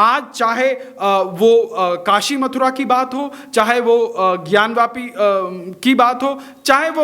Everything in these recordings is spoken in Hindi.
आज चाहे वो काशी मथुरा की बात हो, चाहे वो ज्ञानवापी की बात हो, चाहे वो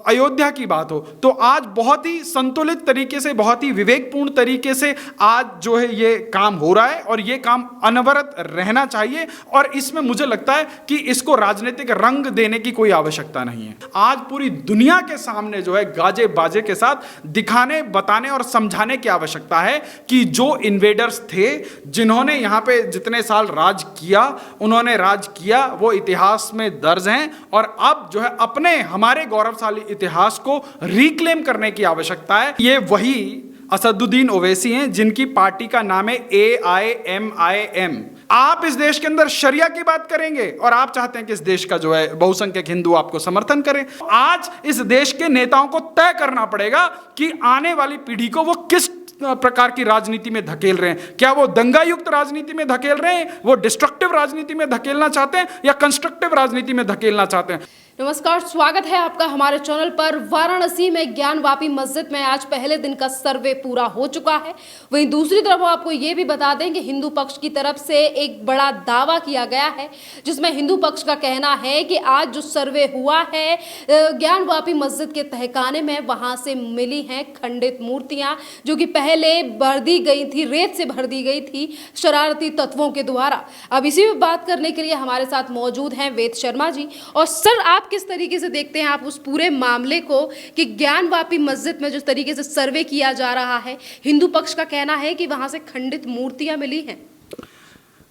अयोध्या की बात हो, तो आज बहुत ही संतुलित तरीके से, बहुत ही विवेकपूर्ण तरीके से आज जो है ये काम हो रहा है और ये काम अनवरत रहना चाहिए। और इसमें मुझे लगता है कि इसको राजनीतिक रंग देने की कोई आवश्यकता नहीं है। आज पूरी दुनिया के सामने जो है गाजे बाजे के साथ दिखाने, बताने और समझाने की आवश्यकता है कि जो इन्वेडर्स थे, जिन्होंने यहाँ पे जितने साल राज किया, उन्होंने राज किया, वो इतिहास में दर्ज हैं और अब जो है अपने हमारे गौरवशाली इतिहास को रिक्लेम करने की आवश्यकता है। ये वही असदुद्दीन ओवैसी हैं जिनकी पार्टी का नाम है AIMIM। आप इस देश के अंदर शरिया की बात करेंगे और आप चाहते हैं कि इस देश का जो है बहुसंख्यक हिंदू आपको समर्थन करें। आज इस देश के नेताओं को तय करना पड़ेगा कि आने वाली पीढ़ी को वो किस प्रकार की राजनीति में धकेल रहे हैं। क्या वो दंगा युक्त राजनीति में धकेल रहे हैं, वो डिस्ट्रक्टिव राजनीति में धकेलना चाहते हैं, या कंस्ट्रक्टिव राजनीति में धकेलना चाहते हैं। नमस्कार, स्वागत है आपका हमारे चैनल पर। वाराणसी में ज्ञानवापी मस्जिद में आज पहले दिन का सर्वे पूरा हो चुका है। वहीं दूसरी तरफ आपको ये भी बता दें कि हिंदू पक्ष की तरफ से एक बड़ा दावा किया गया है, जिसमें हिंदू पक्ष का कहना है कि आज जो सर्वे हुआ है ज्ञानवापी मस्जिद के तहखाने में, वहां से मिली हैं खंडित मूर्तियां जो कि पहले भर दी गई थी, रेत से भर दी गई थी शरारती तत्वों के द्वारा। अब इसी में बात करने के लिए हमारे साथ मौजूद हैं वेद शर्मा जी। और सर, आप किस तरीके से देखते हैं आप उस पूरे मामले को कि ज्ञानवापी मस्जिद में जिस तरीके से सर्वे किया जा रहा है, हिंदू पक्ष का कहना है कि वहां से खंडित मूर्तियां मिली हैं?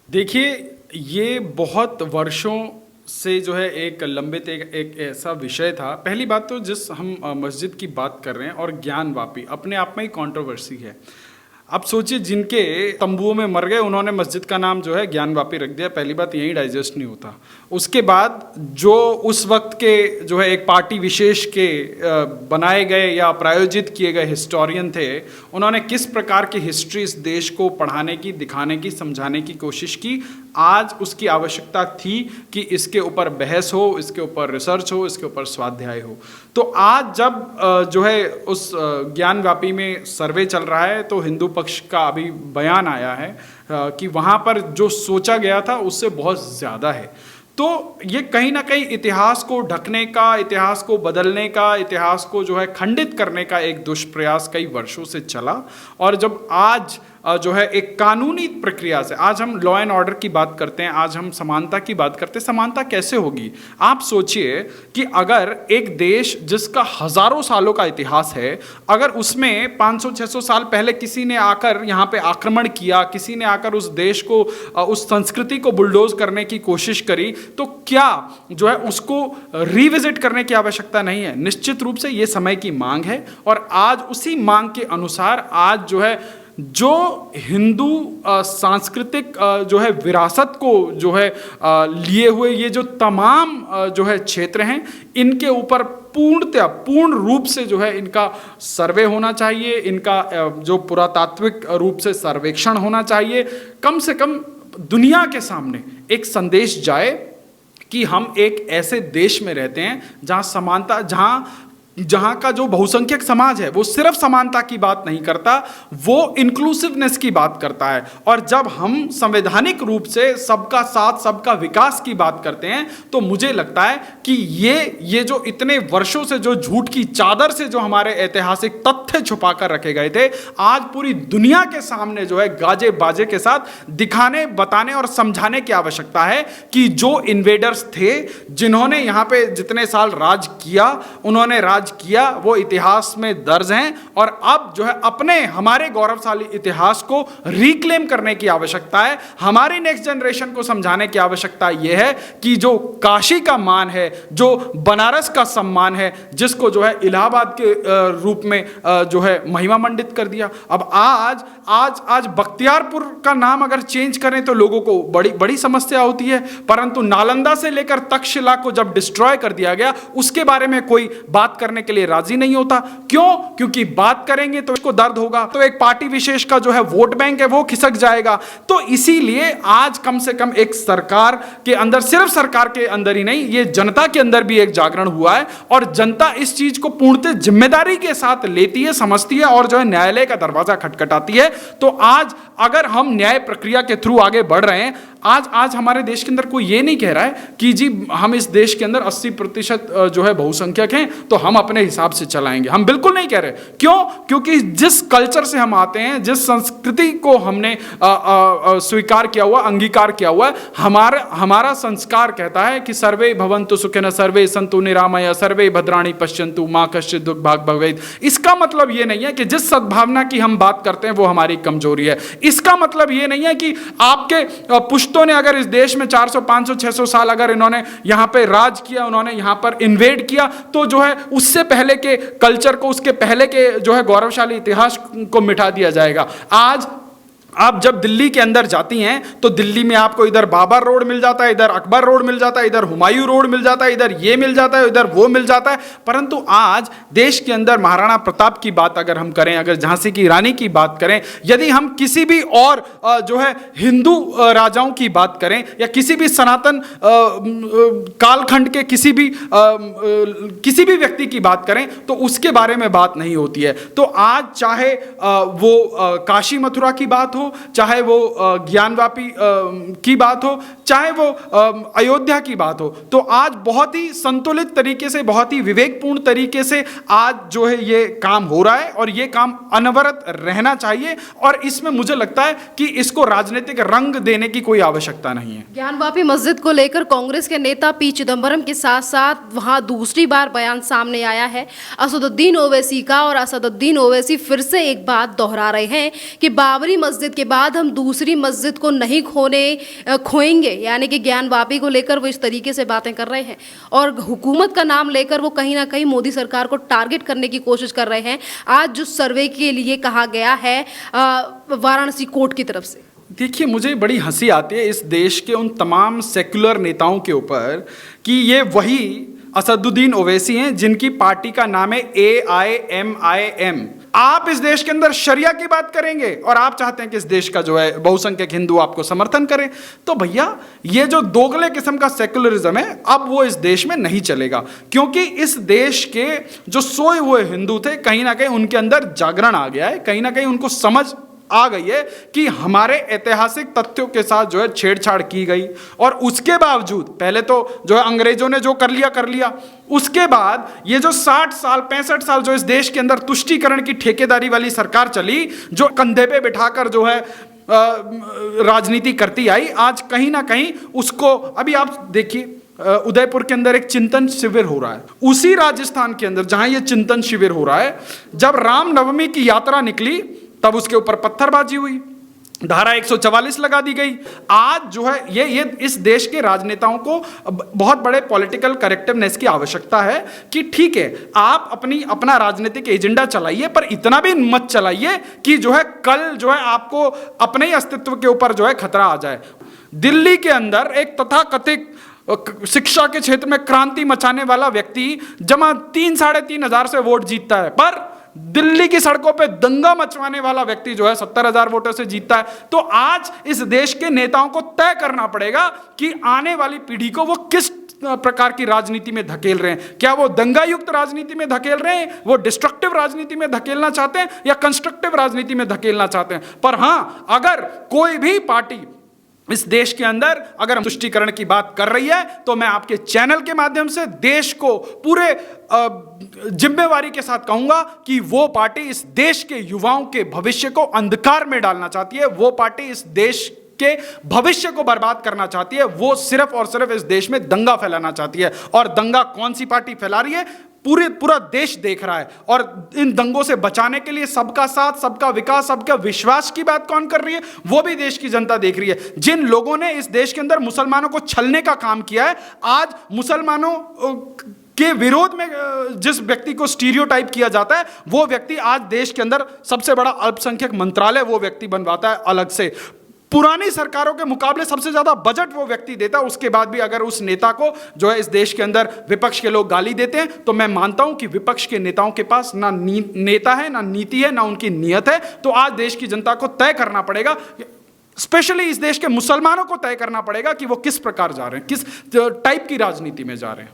देखिए, ये बहुत वर्षों से जो है एक लंबित एक ऐसा विषय था। पहली बात तो जिस हम मस्जिद की बात कर रहे हैं और ज्ञानवापी अपने आप में ही कंट्रोवर्सी है। अब सोचिए, जिनके तंबुओं में मर गए उन्होंने मस्जिद का नाम जो है ज्ञानवापी रख दिया। पहली बात यही डाइजेस्ट नहीं होता। उसके बाद जो उस वक्त के जो है एक पार्टी विशेष के बनाए गए या प्रायोजित किए गए हिस्टोरियन थे, उन्होंने किस प्रकार की हिस्ट्री इस देश को पढ़ाने की, दिखाने की, समझाने की कोशिश की। आज उसकी आवश्यकता थी कि इसके ऊपर बहस हो, इसके ऊपर रिसर्च हो, इसके ऊपर स्वाध्याय हो। तो आज जब जो है उस ज्ञानवापी में सर्वे चल रहा है, तो हिंदू पक्ष का अभी बयान आया है कि वहाँ पर जो सोचा गया था उससे बहुत ज़्यादा है। तो ये कहीं ना कहीं इतिहास को ढकने का, इतिहास को बदलने का, इतिहास को जो है खंडित करने का एक दुष्प्रयास कई वर्षों से चला। और जब आज जो है एक कानूनी प्रक्रिया से, आज हम लॉ एंड ऑर्डर की बात करते हैं, आज हम समानता की बात करते हैं। समानता कैसे होगी? आप सोचिए कि अगर एक देश जिसका हजारों सालों का इतिहास है, अगर उसमें 500-600 साल पहले किसी ने आकर यहाँ पे आक्रमण किया, किसी ने आकर उस देश को, उस संस्कृति को बुलडोज करने की कोशिश करी, तो क्या जो है उसको रिविजिट करने की आवश्यकता नहीं है? निश्चित रूप से ये समय की मांग है। और आज उसी मांग के अनुसार आज जो है जो हिंदू सांस्कृतिक जो है विरासत को जो है लिए हुए ये जो तमाम जो है क्षेत्र हैं, इनके ऊपर पूर्ण रूप से जो है इनका सर्वे होना चाहिए, इनका जो पुरातात्विक रूप से सर्वेक्षण होना चाहिए। कम से कम दुनिया के सामने एक संदेश जाए कि हम एक ऐसे देश में रहते हैं जहाँ समानता, जहाँ का जो बहुसंख्यक समाज है वो सिर्फ समानता की बात नहीं करता, वो इंक्लूसिवनेस की बात करता है। और जब हम संवैधानिक रूप से सबका साथ, सबका विकास की बात करते हैं, तो मुझे लगता है कि ये जो इतने वर्षों से जो झूठ की चादर से जो हमारे ऐतिहासिक तथ्य छुपा कर रखे गए थे, आज पूरी दुनिया के सामने जो है गाजे बाजे के साथ दिखाने, बताने और समझाने की आवश्यकता है कि जो इन्वेडर्स थे, जिन्होंने यहाँ पे जितने साल राज किया, उन्होंने राज किया, वो इतिहास में दर्ज हैं और अब जो है अपने हमारे गौरवशाली इतिहास को रिक्लेम करने की आवश्यकता है। हमारी नेक्स्ट जनरेशन को समझाने की आवश्यकता यह है कि जो काशी का मान है, जो बनारस का सम्मान है, जिसको जो है इलाहाबाद के रूप में जो है महिमा मंडित कर दिया। अब आज बख्तियारपुर का नाम अगर चेंज करें तो लोगों को बड़ी समस्या होती है, परंतु नालंदा से लेकर तक्षशिला को जब डिस्ट्रॉय कर दिया गया, उसके बारे में कोई बात करने करने के लिए राजी नहीं होता। क्यों? क्योंकि बात करेंगे तो इसको दर्द होगा, तो एक पार्टी विशेष का जो है वोट बैंक है वो खिसक जाएगा। तो इसीलिए आज कम से कम एक सरकार के अंदर, सिर्फ सरकार के अंदर ही नहीं, ये जनता के अंदर भी एक जागरण हुआ है और जनता इस चीज को पूर्णतः जिम्मेदारी के साथ लेती है, समझती है और जो है न्यायालय का दरवाजा खटखटाती है। तो आज अगर हम न्याय प्रक्रिया के थ्रू आगे बढ़ रहे हैं, आज हमारे देश के अंदर कोई ये नहीं कह रहा है कि जी हम इस देश के अंदर 80% जो है बहुसंख्यक हैं तो हम अपने हिसाब से चलाएंगे। हम बिल्कुल नहीं कह रहे। क्यों? क्योंकि जिस कल्चर से हम आते हैं, जिस संस्कृति को हमने स्वीकार किया हुआ, अंगीकार किया हुआ है, हमारा संस्कार कहता है कि सर्वे भवन्तु सुखिनः, सर्वे सन्तु निरामया, सर्वे भद्राणि पश्यन्तु, मा कश्चित् दुर्भाग् भवेत्। इसका मतलब ये नहीं है कि जिस सद्भावना की हम बात करते हैं वो हमारी कमजोरी है। इसका मतलब ये नहीं है कि आपके पुश्तों ने अगर इस देश में 400, 500, 600 साल अगर इन्होंने यहाँ पे राज किया, उन्होंने यहाँ पर इन्वेड किया, तो जो है उससे पहले के कल्चर को, उसके पहले के जो है गौरवशाली इतिहास को मिटा दिया जाएगा। आज आप जब दिल्ली के अंदर जाती हैं तो दिल्ली में आपको इधर बाबर रोड मिल जाता है, इधर अकबर रोड मिल जाता है, इधर हुमायूं रोड मिल जाता है, इधर ये मिल जाता है, इधर वो मिल जाता है। परंतु आज देश के अंदर महाराणा प्रताप की बात अगर हम करें, अगर झांसी की रानी की बात करें, यदि हम किसी भी और जो है हिंदू राजाओं की बात करें या किसी भी सनातन कालखंड के किसी भी व्यक्ति की बात करें तो उसके बारे में बात नहीं होती है। तो आज चाहे वो काशी मथुरा की बात हो, चाहे वो ज्ञानवापी की बात हो, चाहे वो अयोध्या की बात हो, तो आज बहुत ही संतुलित तरीके से, बहुत ही विवेकपूर्ण तरीके से आज जो है ये काम हो रहा है और ये काम अनवरत रहना चाहिए। और इसमें मुझे लगता है कि इसको राजनीतिक रंग देने की कोई आवश्यकता नहीं है। ज्ञानवापी मस्जिद को लेकर कांग्रेस के नेता पी चिदंबरम के साथ साथ वहां दूसरी बार बयान सामने आया है असदुद्दीन ओवैसी का, और असदुद्दीन ओवैसी फिर से एक बात दोहरा रहे हैं कि बाबरी मस्जिद के बाद हम दूसरी मस्जिद को नहीं खोएंगे, यानी कि ज्ञानवापी को लेकर वो इस तरीके से बातें कर रहे हैं और हुकूमत का नाम लेकर वो कहीं ना कहीं मोदी सरकार को टारगेट करने की कोशिश कर रहे हैं। आज जो सर्वे के लिए कहा गया है वाराणसी कोर्ट की तरफ से, देखिए मुझे बड़ी हंसी आती है इस देश के उन तमाम सेक्युलर नेताओं के ऊपर कि ये वही असदुद्दीन ओवैसी हैं जिनकी पार्टी का नाम है AIMIM। आप इस देश के अंदर शरिया की बात करेंगे और आप चाहते हैं कि इस देश का जो है बहुसंख्यक हिंदू आपको समर्थन करें। तो भैया ये जो दोगले किस्म का सेक्युलरिज्म है अब वो इस देश में नहीं चलेगा, क्योंकि इस देश के जो सोए हुए हिंदू थे कहीं ना कहीं उनके अंदर जागरण आ गया है, कहीं ना कहीं उनको समझ आ गई है कि हमारे ऐतिहासिक तथ्यों के साथ जो है छेड़छाड़ की गई। और उसके बावजूद पहले तो जो है अंग्रेजों ने जो कर लिया, उसके बाद ये जो 60 साल 65 साल जो इस देश के अंदर तुष्टीकरण की ठेकेदारी वाली सरकार चली, जो कंधे पे बिठाकर जो है राजनीति करती आई, आज कहीं ना कहीं उसको, अभी आप देखिए उदयपुर के अंदर एक चिंतन शिविर हो रहा है, उसी राजस्थान के अंदर जहां ये चिंतन शिविर हो रहा है, जब रामनवमी की यात्रा निकली तब उसके ऊपर पत्थरबाजी हुई, धारा 144 लगा दी गई। आज जो है ये इस देश के राजनेताओं को बहुत बड़े पॉलिटिकल करेक्टिवनेस की आवश्यकता है कि ठीक है आप अपना राजनीतिक एजेंडा चलाइए, पर इतना भी मत चलाइए कि जो है कल जो है आपको अपने ही अस्तित्व के ऊपर जो है खतरा आ जाए। दिल्ली के अंदर एक तथाकथित शिक्षा के क्षेत्र में क्रांति मचाने वाला व्यक्ति जमा 3-3.5 हजार से वोट जीतता है, पर दिल्ली की सड़कों पे दंगा मचवाने वाला व्यक्ति जो है 70,000 वोटों से जीतता है। तो आज इस देश के नेताओं को तय करना पड़ेगा कि आने वाली पीढ़ी को वो किस प्रकार की राजनीति में धकेल रहे हैं। क्या वो दंगा युक्त राजनीति में धकेल रहे हैं, वो डिस्ट्रक्टिव राजनीति में धकेलना चाहते हैं, या कंस्ट्रक्टिव राजनीति में धकेलना चाहते हैं। पर हां, अगर कोई भी पार्टी इस देश के अंदर अगर हम तुष्टीकरण की बात कर रही है तो मैं आपके चैनल के माध्यम से देश को पूरे जिम्मेवारी के साथ कहूंगा कि वो पार्टी इस देश के युवाओं के भविष्य को अंधकार में डालना चाहती है, वो पार्टी इस देश के भविष्य को बर्बाद करना चाहती है, वो सिर्फ और सिर्फ इस देश में दंगा फैलाना चाहती है। और दंगा कौन सी पार्टी फैला रही है पूरा देश देख रहा है, और इन दंगों से बचाने के लिए सबका साथ, सबका विकास, सबका विश्वास की बात कौन कर रही है, वो भी देश की जनता देख रही है। जिन लोगों ने इस देश के अंदर मुसलमानों को छलने का काम किया है, आज मुसलमानों के विरोध में जिस व्यक्ति को स्टीरियोटाइप किया जाता है, वो व्यक्ति आज देश के अंदर सबसे बड़ा अल्पसंख्यक मंत्रालय वो व्यक्ति बनवाता है अलग से। पुरानी सरकारों के मुकाबले सबसे ज्यादा बजट वो व्यक्ति देता है, उसके बाद भी अगर उस नेता को जो है इस देश के अंदर विपक्ष के लोग गाली देते हैं, तो मैं मानता हूं कि विपक्ष के नेताओं के पास ना नेता है, ना नीति है, ना उनकी नीयत है। तो आज देश की जनता को तय करना पड़ेगा, स्पेशली इस देश के मुसलमानों को तय करना पड़ेगा कि वो किस प्रकार जा रहे हैं, किस टाइप की राजनीति में जा रहे हैं।